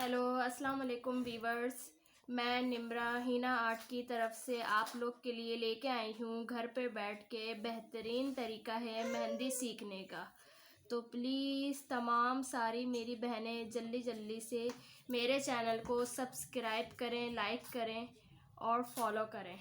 Hello अस्सलाम वालेकुम viewers. मैं निम्रा हिना आर्ट की तरफ से आप लोग के लिए लेके आई हूँ घर पे बैठ के बेहतरीन तरीका है मेहंदी सीखने का। तो प्लीज़ तमाम सारी मेरी बहनें जल्दी जल्दी से मेरे चैनल को सब्सक्राइब करें, लाइक करें और फॉलो करें।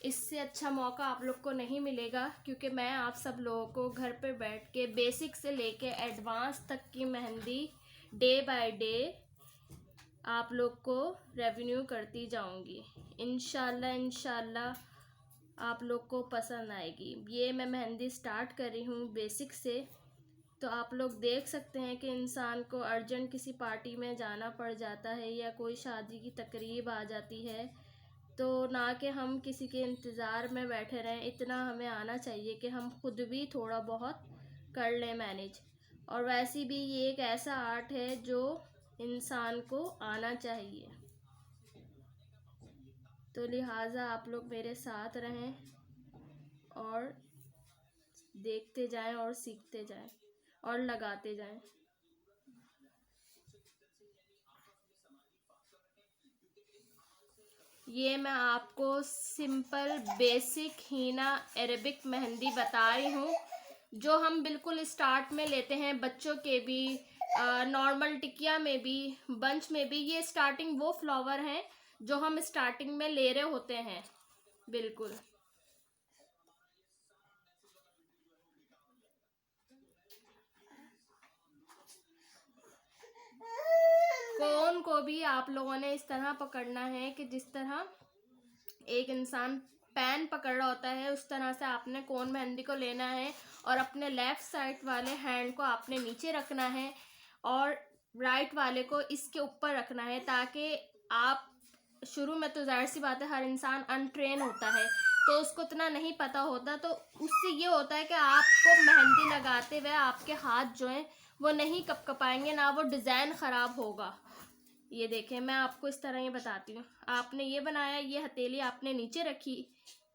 इससे अच्छा मौका आप लोग को नहीं मिलेगा, क्योंकि मैं आप सब लोगों को घर पे बैठ के बेसिक से लेके एडवांस तक की मेहंदी डे बाय डे आप लोग को रेवेन्यू करती जाऊंगी। इंशाल्लाह आप लोग को पसंद आएगी। ये मैं मेहंदी स्टार्ट कर रही हूँ बेसिक से। तो आप लोग देख सकते हैं कि इंसान को अर्जेंट किसी पार्टी में जाना पड़ जाता है या कोई शादी की तकरीब आ जाती है, तो ना कि हम किसी के इंतज़ार में बैठे रहें, इतना हमें आना चाहिए कि हम खुद भी थोड़ा बहुत कर लें मैनेज। और वैसे भी ये एक ऐसा आर्ट है जो इंसान को आना चाहिए, तो लिहाजा आप लोग मेरे साथ रहें और देखते जाएं और सीखते जाएं और लगाते जाएं। ये मैं आपको सिंपल बेसिक हीना अरेबिक मेहंदी बता रही हूँ, जो हम बिल्कुल स्टार्ट में लेते हैं, बच्चों के भी, नॉर्मल टिकिया में भी, बंच में भी। ये स्टार्टिंग वो फ्लावर हैं जो हम स्टार्टिंग में ले रहे होते हैं। बिल्कुल कोन को भी आप लोगों ने इस तरह पकड़ना है कि जिस तरह एक इंसान पेन पकड़ रहा होता है, उस तरह से आपने कोन मेहंदी को लेना है और अपने लेफ्ट साइड वाले हैंड को आपने नीचे रखना है और राइट वाले को इसके ऊपर रखना है, ताकि आप शुरू में तो जाहिर सी बात है हर इंसान अनट्रेन होता है तो उसको इतना नहीं पता होता, तो उससे ये होता है कि आपको मेहंदी लगाते हुए आपके हाथ जो हैं वो नहीं कपकपाएंगे, ना वो डिज़ाइन ख़राब होगा। ये देखें, मैं आपको इस तरह ये बताती हूँ। आपने ये बनाया, ये हथेली आपने नीचे रखी,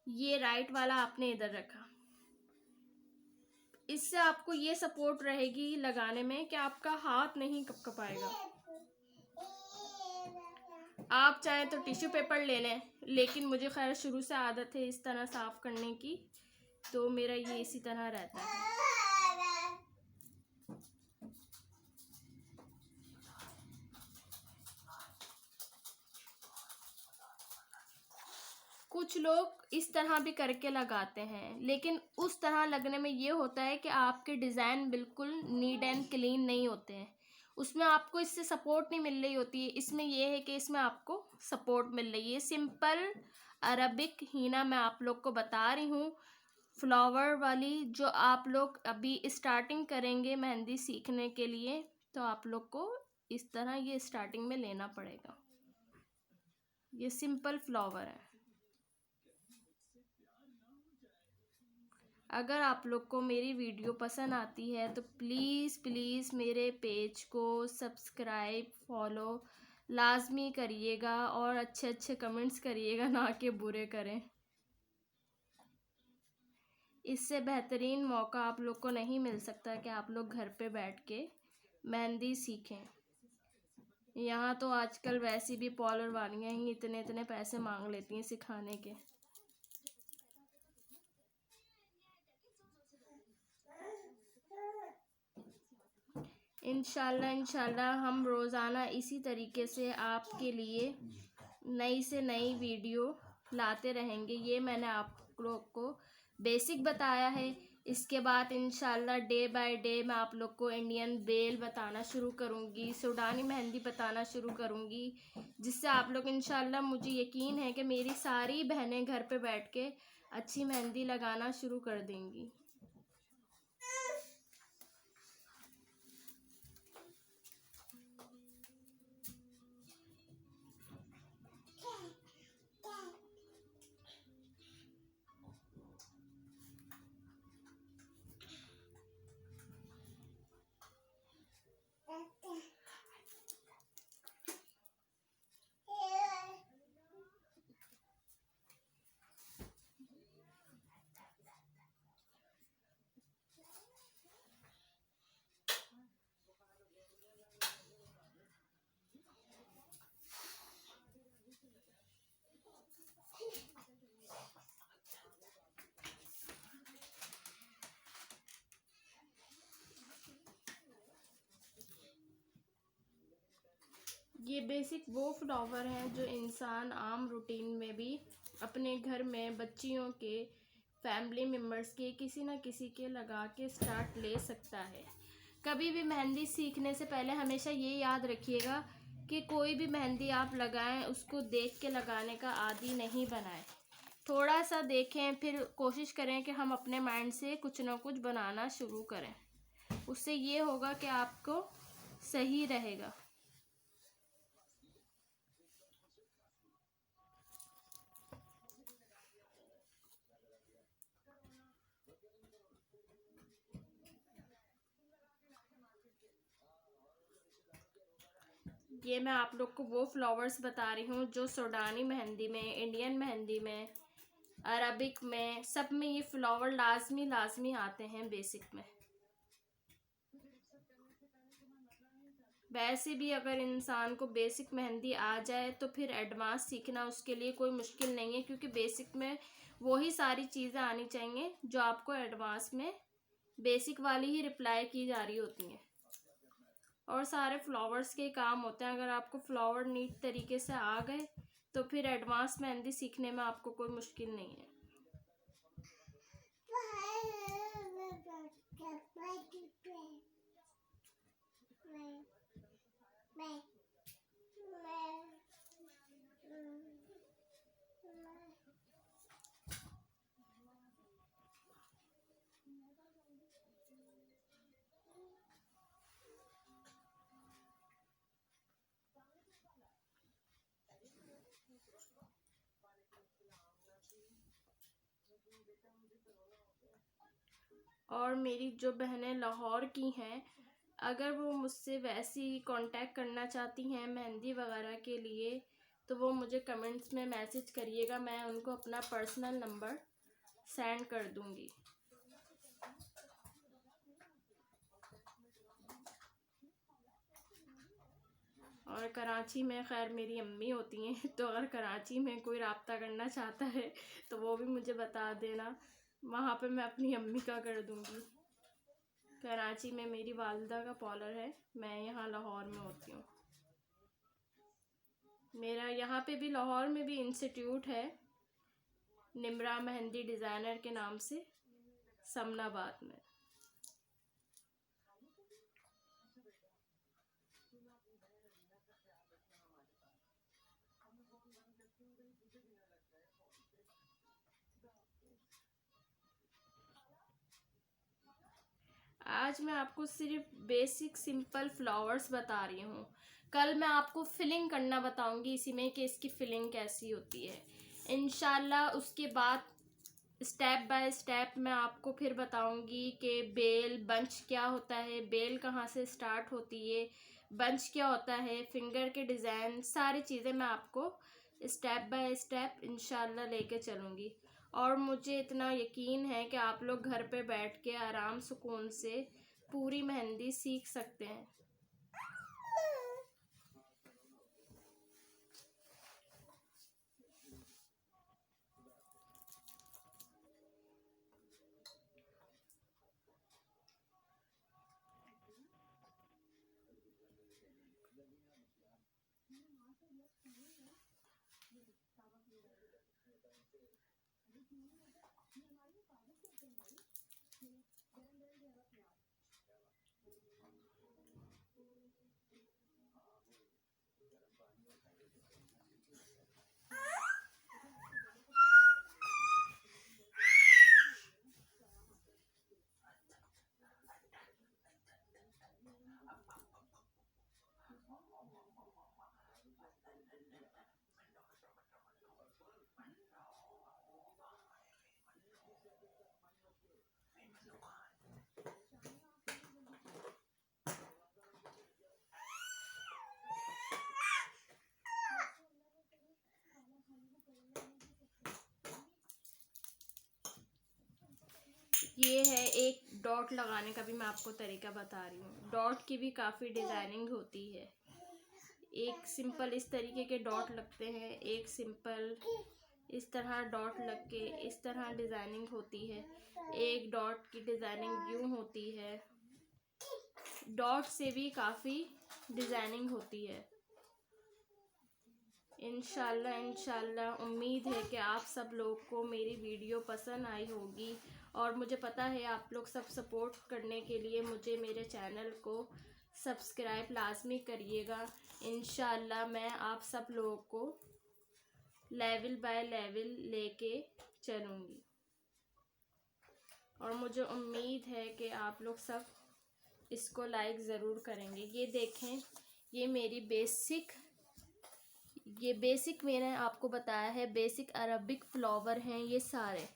ये राइट वाला आपने इधर रखा। इससे आपको ये सपोर्ट रहेगी लगाने में कि आपका हाथ नहीं कपकपाएगा। आप चाहें तो टिश्यू पेपर ले लें, लेकिन मुझे खैर शुरू से आदत है इस तरह साफ़ करने की, तो मेरा ये इसी तरह रहता है। कुछ लोग इस तरह भी करके लगाते हैं, लेकिन उस तरह लगने में ये होता है कि आपके डिज़ाइन बिल्कुल नीट एंड क्लीन नहीं होते हैं, उसमें आपको इससे सपोर्ट नहीं मिल रही होती है। इसमें यह है कि इसमें आपको सपोर्ट मिल रही है। सिंपल अरबिक हीना मैं आप लोग को बता रही हूँ, फ्लावर वाली, जो आप लोग अभी स्टार्टिंग करेंगे मेहंदी सीखने के लिए, तो आप लोग को इस तरह ये स्टार्टिंग में लेना पड़ेगा। ये सिंपल फ्लावर है। अगर आप लोग को मेरी वीडियो पसंद आती है तो प्लीज़ मेरे पेज को सब्सक्राइब, फॉलो लाजमी करिएगा और अच्छे अच्छे कमेंट्स करिएगा, ना कि बुरे करें। इससे बेहतरीन मौका आप लोग को नहीं मिल सकता कि आप लोग घर पे बैठ के मेहंदी सीखें। यहाँ तो आजकल वैसे भी पार्लर वालियाँ ही इतने इतने पैसे मांग लेती हैं सिखाने के। इंशाल्लाह हम रोज़ाना इसी तरीके से आपके लिए नई से नई वीडियो लाते रहेंगे। ये मैंने आप लोग को बेसिक बताया है। इसके बाद इंशाल्लाह डे बाय डे मैं आप लोग को इंडियन बेल बताना शुरू करूँगी, सूडानी मेहंदी बताना शुरू करूँगी, जिससे आप लोग इंशाल्लाह, मुझे यकीन है कि मेरी सारी बहनें घर पे बैठ के अच्छी मेहंदी लगाना शुरू कर देंगी। ये बेसिक वो फ्लावर हैं जो इंसान आम रूटीन में भी अपने घर में बच्चियों के, फैमिली मेम्बर्स के, किसी न किसी के लगा के स्टार्ट ले सकता है। कभी भी मेहंदी सीखने से पहले हमेशा ये याद रखिएगा कि कोई भी मेहंदी आप लगाएं उसको देख के लगाने का आदी नहीं बनाएं। थोड़ा सा देखें, फिर कोशिश करें कि हम अपने माइंड से कुछ ना कुछ बनाना शुरू करें। उससे ये होगा कि आपको सही रहेगा। ये मैं आप लोग को वो फ्लावर्स बता रही हूँ जो सूडानी मेहंदी में, इंडियन मेहंदी में, अरबिक में, सब में ये फ्लावर लाजमी आते हैं बेसिक में। वैसे भी अगर इंसान को बेसिक मेहंदी आ जाए तो फिर एडवांस सीखना उसके लिए कोई मुश्किल नहीं है, क्योंकि बेसिक में वही सारी चीज़ें आनी चाहिए जो आपको एडवांस में बेसिक वाली ही रिप्लाई की जा रही होती हैं। और सारे फ्लावर्स के काम होते हैं। अगर आपको फ्लावर नीट तरीके से आ गए तो फिर एडवांस मेहंदी सीखने में आपको कोई मुश्किल नहीं है। और मेरी जो बहनें लाहौर की हैं, अगर वो मुझसे वैसी कांटेक्ट करना चाहती हैं मेहंदी वगैरह के लिए, तो वो मुझे कमेंट्स में मैसेज करिएगा, मैं उनको अपना पर्सनल नंबर सेंड कर दूंगी। और कराची में खैर मेरी अम्मी होती हैं, तो अगर कराची में कोई रब्ता करना चाहता है तो वो भी मुझे बता देना, वहाँ पे मैं अपनी अम्मी का कर दूंगी। कराची में मेरी वालिदा का पार्लर है, मैं यहाँ लाहौर में होती हूँ। मेरा यहाँ पे भी लाहौर में भी इंस्टीट्यूट है, निम्रा मेहंदी डिज़ाइनर के नाम से, समनाबाद में। आज मैं आपको सिर्फ बेसिक सिंपल फ्लावर्स बता रही हूँ। कल मैं आपको फिलिंग करना बताऊंगी इसी में कि इसकी फिलिंग कैसी होती है इंशाल्लाह। उसके बाद स्टेप बाय स्टेप मैं आपको फिर बताऊंगी कि बेल बंच क्या होता है, बेल कहाँ से स्टार्ट होती है, बंच क्या होता है, फिंगर के डिज़ाइन, सारी चीज़ें मैं आपको स्टेप बाय स्टेप इंशाल्लाह लेके चलूँगी। और मुझे इतना यकीन है कि आप लोग घर पे बैठ के आराम सुकून से पूरी मेहंदी सीख सकते हैं। ये है एक डॉट लगाने का भी मैं आपको तरीका बता रही हूँ। डॉट की भी काफ़ी डिज़ाइनिंग होती है। एक सिंपल इस तरीके के डॉट लगते हैं, एक सिंपल इस तरह डॉट लग के इस तरह डिज़ाइनिंग होती है, एक डॉट की डिज़ाइनिंग यूँ होती है। डॉट से भी काफ़ी डिज़ाइनिंग होती है। इंशाल्लाह उम्मीद है कि आप सब लोग को मेरी वीडियो पसंद आई होगी, और मुझे पता है आप लोग सब सपोर्ट करने के लिए मुझे मेरे चैनल को सब्सक्राइब लाजमी करिएगा। इंशाल्लाह मैं आप सब लोगों को लेवल बाय लेवल लेके चलूँगी, और मुझे उम्मीद है कि आप लोग सब इसको लाइक ज़रूर करेंगे। ये देखें, ये मेरी बेसिक मैंने आपको बताया है, बेसिक अरबिक फ्लावर हैं ये सारे।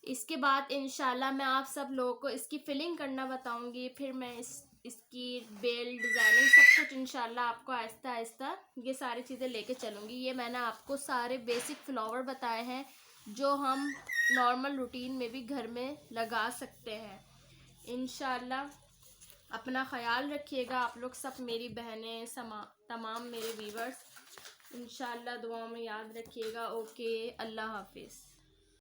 इसके बाद इंशाल्लाह मैं आप सब लोगों को इसकी फिलिंग करना बताऊंगी, फिर मैं इसकी बेल डिज़ाइनिंग सब कुछ इंशाल्लाह आपको आहिस्ता आहिस्ता ये सारी चीज़ें लेके चलूँगी। ये मैंने आपको सारे बेसिक फ्लावर बताए हैं जो हम नॉर्मल रूटीन में भी घर में लगा सकते हैं। इंशाल्लाह अपना ख़याल रखिएगा आप लोग सब, मेरी बहनें तमाम मेरे व्यूवर्स। इंशाल्लाह दुआओं में याद रखिएगा। ओके, अल्लाह हाफिज़।